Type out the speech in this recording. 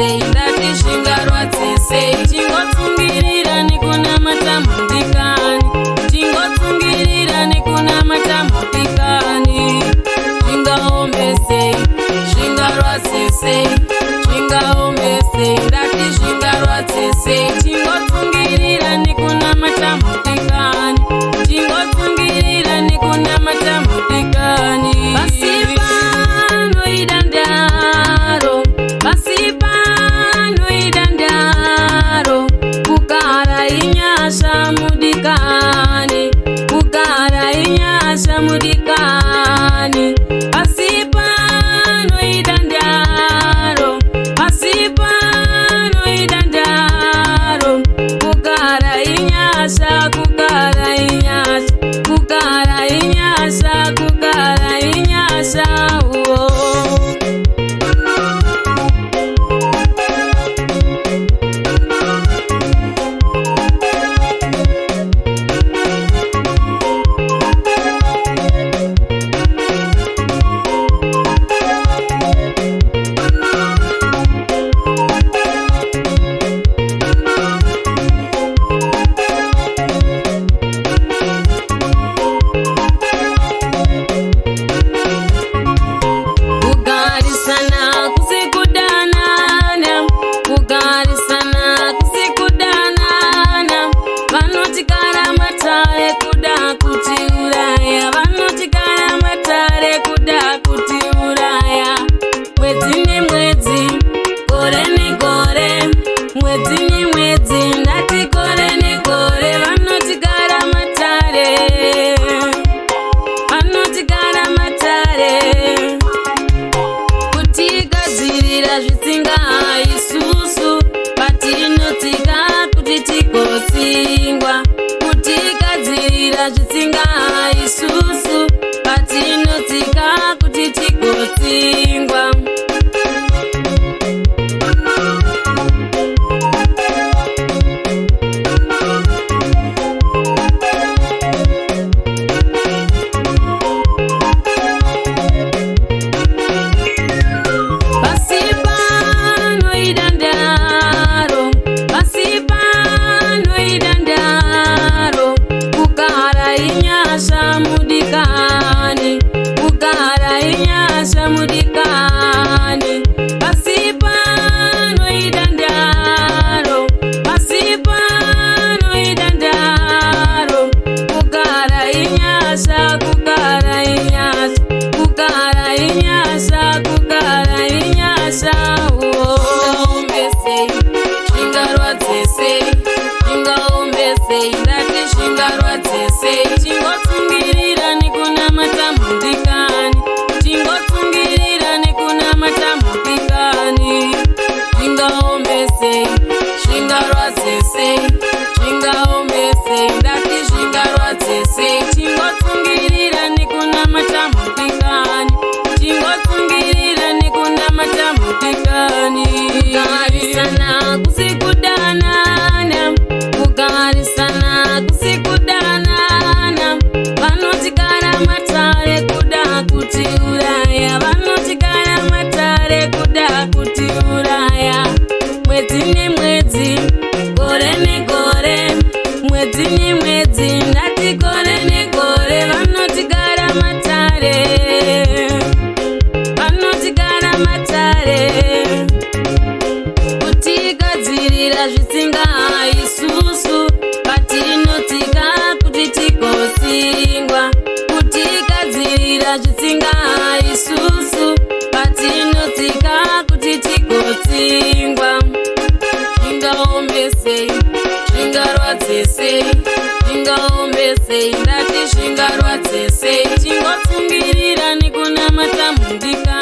sei ndati zvingarwadze sei tingotsungirira nekunamata mudikani tingotsungirira nekunamata mudikani zvingaombe sei zvingarwadze sei zvingaombe sei ndati zvingarwadze sei tingotsungirira nekunamata mudikani tingotsungirira nekunamata mudikani mudikani pasipa noidandaro pasipa noidandaro kugara inyasha kugara inyasha kugara inyasha kugara inyasha isusu patinotsika kuti tigotsingwa kutigadzirira zvitsinga isusu patinotsika kuti tigotsingwa mudikani pasipa noidandaro pasipa noidandaro kugara inyasha kugara inyasha kugara inyasha kugara inyasha zvingaombe sei zvingarwadze sei zvingaombe sei ndati zvingarwadze sei tingotsungirira nekunamata mudikani tingotsungirira nekunamata mudikani zvingaombe sei zvingarwadze sei zvingaombe sei ndati zvingarwadze sei tingotsungirira nekunamata mudikani tingotsungirira nekunamata mudikani kugarisana kusikudanana kugarisana kusikudanana vanotikara matare kuda kutiuraya vanotikara matare kuda kutiuraya mwedzi nemwedzi gore negore mwedzi nemwedzi ndati gore negore vanotikara matare vanotikara matare kutigadzirira zvitsinga isusu patinotsika kuti tigotsingwa kutigadzirira zvitsinga isusu patinotsika kuti tigotsingwa zvingaombe sei zvingarwadze sei zvingaombe sei ndati zvingarwadze sei tingotsungirira nekunamata mudikani